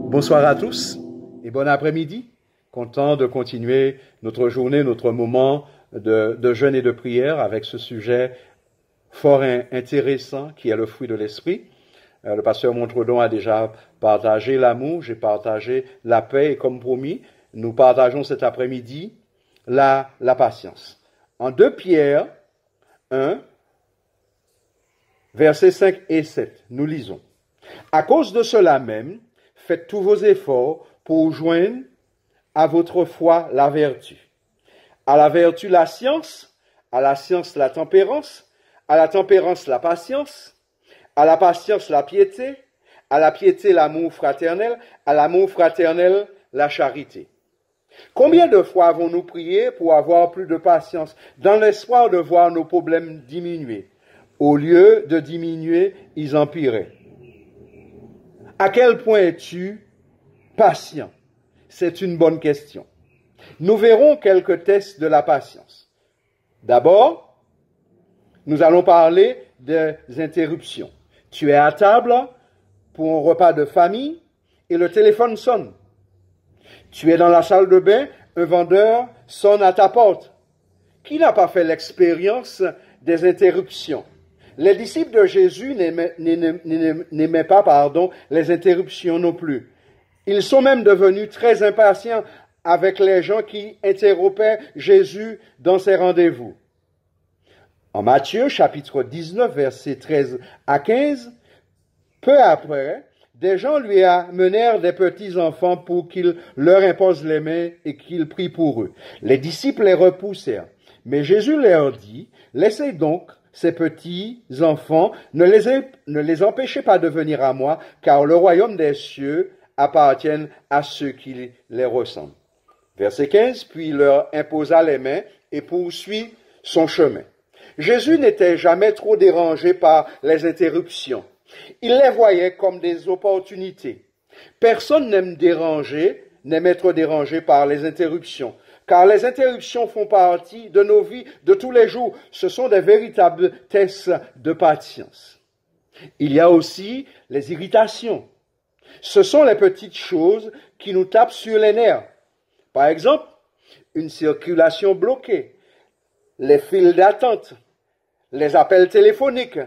Bonsoir à tous et bon après-midi. Content de continuer notre journée, notre moment de jeûne et de prière avec ce sujet fort intéressant qui est le fruit de l'esprit. Le pasteur Montredon a déjà partagé l'amour, j'ai partagé la paix et comme promis, nous partageons cet après-midi la patience. En 2 Pierre 1, versets 5 et 7, nous lisons. À cause de cela même, faites tous vos efforts pour joindre à votre foi la vertu. À la vertu, la science. À la science, la tempérance. À la tempérance, la patience. À la patience, la piété. À la piété, l'amour fraternel. À l'amour fraternel, la charité. Combien de fois avons-nous prié pour avoir plus de patience, dans l'espoir de voir nos problèmes diminuer? Au lieu de diminuer, ils empiraient. À quel point es-tu patient? C'est une bonne question. Nous verrons quelques tests de la patience. D'abord, nous allons parler des interruptions. Tu es à table pour un repas de famille et le téléphone sonne. Tu es dans la salle de bain, un vendeur sonne à ta porte. Qui n'a pas fait l'expérience des interruptions? Les disciples de Jésus n'aimaient pas les interruptions non plus. Ils sont même devenus très impatients avec les gens qui interrompaient Jésus dans ses rendez-vous. En Matthieu, chapitre 19, versets 13 à 15, peu après, des gens lui amenèrent des petits-enfants pour qu'il leur impose les mains et qu'il prie pour eux. Les disciples les repoussèrent. Mais Jésus leur dit, « Laissez donc ces petits-enfants, ne les empêchez pas de venir à moi, car le royaume des cieux appartient à ceux qui les ressemblent. » Verset 15, puis il leur imposa les mains et poursuit son chemin. Jésus n'était jamais trop dérangé par les interruptions. Il les voyait comme des opportunités. Personne n'aime être dérangé par les interruptions, car les interruptions font partie de nos vies de tous les jours. Ce sont des véritables tests de patience. Il y a aussi les irritations. Ce sont les petites choses qui nous tapent sur les nerfs. Par exemple, une circulation bloquée, les files d'attente, les appels téléphoniques,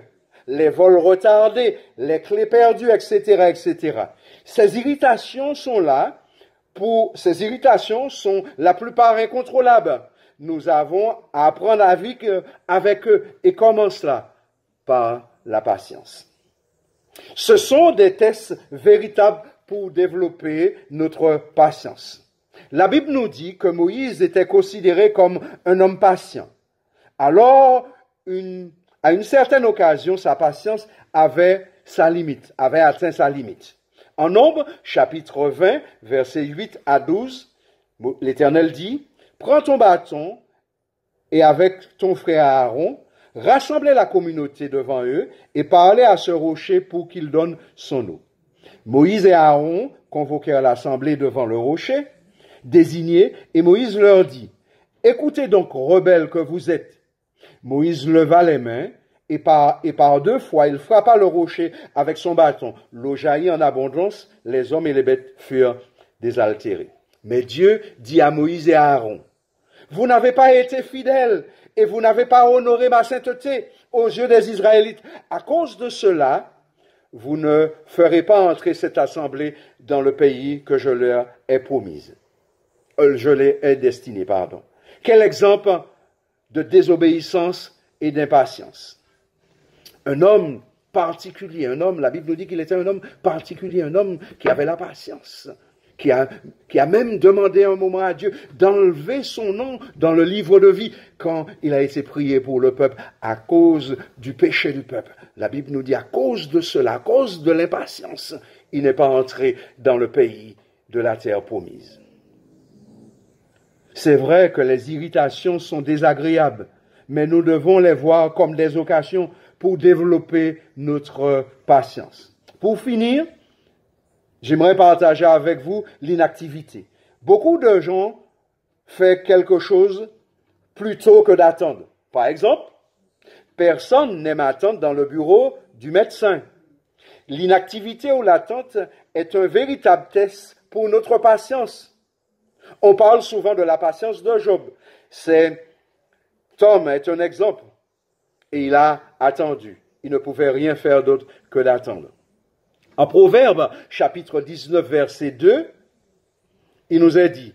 les vols retardés, les clés perdues, etc., etc. Ces irritations sont la plupart incontrôlables. Nous avons à apprendre à vivre avec eux. Et comment cela? Par la patience. Ce sont des tests véritables pour développer notre patience. La Bible nous dit que Moïse était considéré comme un homme patient. Alors, à une certaine occasion, sa patience avait atteint sa limite. En Nombre, chapitre 20, versets 8 à 12, l'Éternel dit, « Prends ton bâton et avec ton frère Aaron, rassemblez la communauté devant eux et parlez à ce rocher pour qu'il donne son eau. » Moïse et Aaron convoquèrent l'assemblée devant le rocher, désignés, et Moïse leur dit, « Écoutez donc, rebelles que vous êtes. » Moïse leva les mains, et par 2 fois il frappa le rocher avec son bâton. L'eau jaillit en abondance, les hommes et les bêtes furent désaltérés. Mais Dieu dit à Moïse et à Aaron, « Vous n'avez pas été fidèles, et vous n'avez pas honoré ma sainteté aux yeux des Israélites. À cause de cela, vous ne ferez pas entrer cette assemblée dans le pays que je leur ai promis. Je les ai destinés, pardon. » Quel exemple de désobéissance et d'impatience. Un homme particulier, la Bible nous dit qu'il était un homme particulier, un homme qui avait la patience, qui a même demandé un moment à Dieu d'enlever son nom dans le livre de vie quand il a été prié pour le peuple à cause du péché du peuple. La Bible nous dit à cause de cela, à cause de l'impatience, il n'est pas entré dans le pays de la terre promise. C'est vrai que les irritations sont désagréables, mais nous devons les voir comme des occasions pour développer notre patience. Pour finir, j'aimerais partager avec vous l'inactivité. Beaucoup de gens font quelque chose plutôt que d'attendre. Par exemple, personne n'aime attendre dans le bureau du médecin. L'inactivité ou l'attente est un véritable test pour notre patience. On parle souvent de la patience de Job. Tom est un exemple. Et il a attendu. Il ne pouvait rien faire d'autre que d'attendre. En Proverbe, chapitre 19, verset 2, il nous est dit,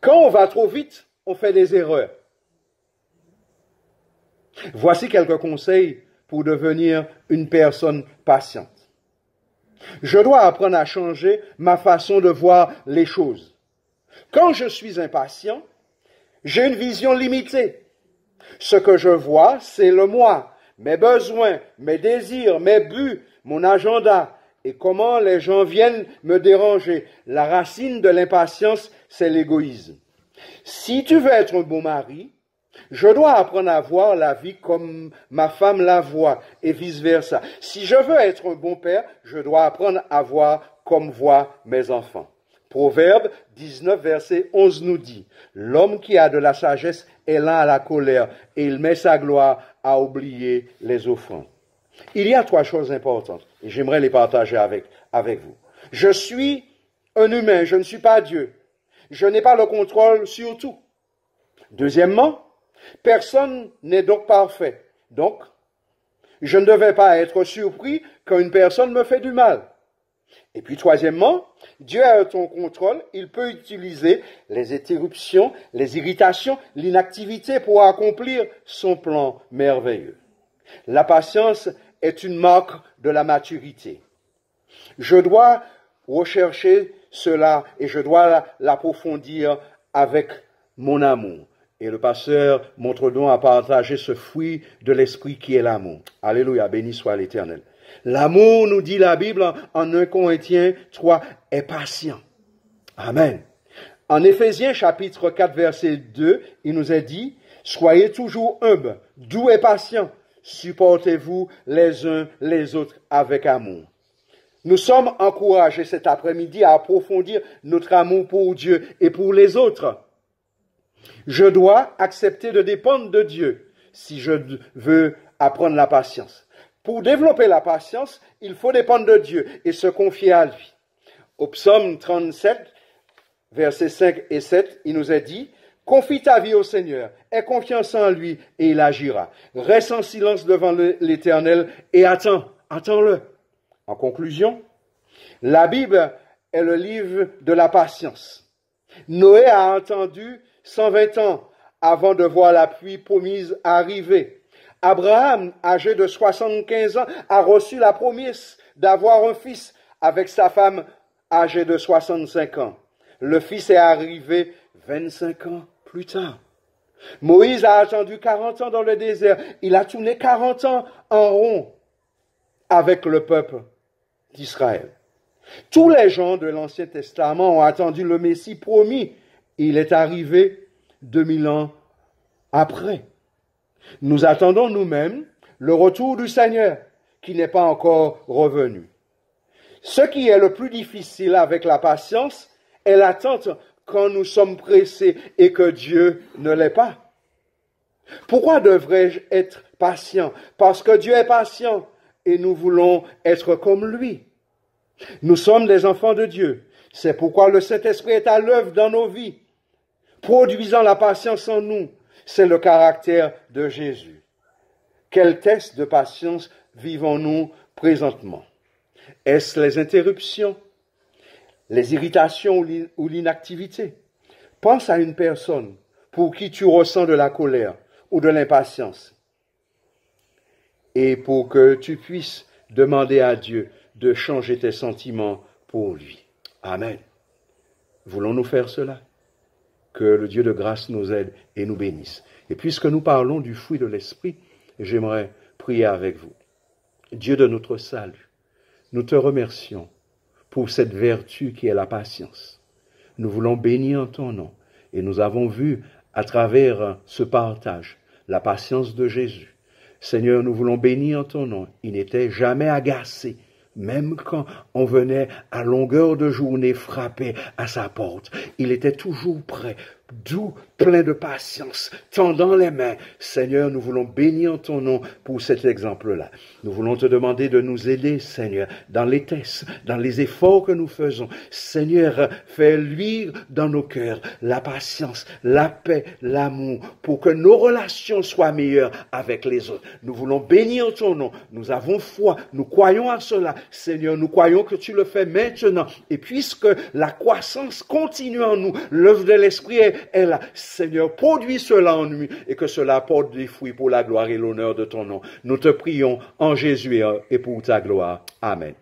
quand on va trop vite, on fait des erreurs. Voici quelques conseils pour devenir une personne patiente. Je dois apprendre à changer ma façon de voir les choses. Quand je suis impatient, j'ai une vision limitée. Ce que je vois, c'est le moi, mes besoins, mes désirs, mes buts, mon agenda et comment les gens viennent me déranger. La racine de l'impatience, c'est l'égoïsme. Si tu veux être un bon mari, je dois apprendre à voir la vie comme ma femme la voit et vice-versa. Si je veux être un bon père, je dois apprendre à voir comme voient mes enfants. Proverbe 19, verset 11 nous dit, « L'homme qui a de la sagesse est lent à la colère et il met sa gloire à oublier les offrandes. » Il y a 3 choses importantes et j'aimerais les partager avec vous. Je suis un humain, je ne suis pas Dieu. Je n'ai pas le contrôle sur tout. Deuxièmement, personne n'est donc parfait. Donc, je ne devais pas être surpris quand une personne me fait du mal. Et puis, troisièmement, Dieu a ton contrôle. Il peut utiliser les interruptions, les irritations, l'inactivité pour accomplir son plan merveilleux. La patience est une marque de la maturité. Je dois rechercher cela et je dois l'approfondir avec mon amour. Et le pasteur montre donc à partager ce fruit de l'esprit qui est l'amour. Alléluia, béni soit l'Éternel. L'amour, nous dit la Bible en 1 Corinthiens 3, est patient. Amen. En Éphésiens chapitre 4, verset 2, il nous est dit, « Soyez toujours humbles, doux et patients, supportez-vous les uns les autres avec amour. » Nous sommes encouragés cet après-midi à approfondir notre amour pour Dieu et pour les autres. Je dois accepter de dépendre de Dieu si je veux apprendre la patience. Pour développer la patience, il faut dépendre de Dieu et se confier à lui. Au psaume 37, versets 5 et 7, il nous est dit, « Confie ta vie au Seigneur, aie confiance en lui et il agira. Reste en silence devant l'Éternel et attends-le. » En conclusion, la Bible est le livre de la patience. Noé a attendu 120 ans avant de voir la pluie promise arriver. Abraham, âgé de 75 ans, a reçu la promesse d'avoir un fils avec sa femme âgée de 65 ans. Le fils est arrivé 25 ans plus tard. Moïse a attendu 40 ans dans le désert. Il a tourné 40 ans en rond avec le peuple d'Israël. Tous les gens de l'Ancien Testament ont attendu le Messie promis. Il est arrivé 2000 ans après. Nous attendons nous-mêmes le retour du Seigneur qui n'est pas encore revenu. Ce qui est le plus difficile avec la patience est l'attente quand nous sommes pressés et que Dieu ne l'est pas. Pourquoi devrais-je être patient? Parce que Dieu est patient et nous voulons être comme lui. Nous sommes des enfants de Dieu. C'est pourquoi le Saint-Esprit est à l'œuvre dans nos vies, produisant la patience en nous. C'est le caractère de Jésus. Quel test de patience vivons-nous présentement? Est-ce les interruptions, les irritations ou l'inactivité? Pense à une personne pour qui tu ressens de la colère ou de l'impatience et pour que tu puisses demander à Dieu de changer tes sentiments pour lui. Amen. Voulons-nous faire cela? Que le Dieu de grâce nous aide et nous bénisse. Et puisque nous parlons du fruit de l'Esprit, j'aimerais prier avec vous. Dieu de notre salut, nous te remercions pour cette vertu qui est la patience. Nous voulons bénir ton nom et nous avons vu à travers ce partage la patience de Jésus. Seigneur, nous voulons bénir ton nom. Il n'était jamais agacé. Même quand on venait à longueur de journée frapper à sa porte, il était toujours prêt doux, plein de patience, tendant les mains. Seigneur, nous voulons bénir ton nom pour cet exemple-là. Nous voulons te demander de nous aider, Seigneur, dans les tests, dans les efforts que nous faisons. Seigneur, fais luire dans nos cœurs la patience, la paix, l'amour, pour que nos relations soient meilleures avec les autres. Nous voulons bénir ton nom. Nous avons foi. Nous croyons à cela. Seigneur, nous croyons que tu le fais maintenant. Et puisque la croissance continue en nous, l'œuvre de l'Esprit est là. Seigneur, produis cela en nous et que cela porte des fruits pour la gloire et l'honneur de ton nom. Nous te prions en Jésus et pour ta gloire. Amen.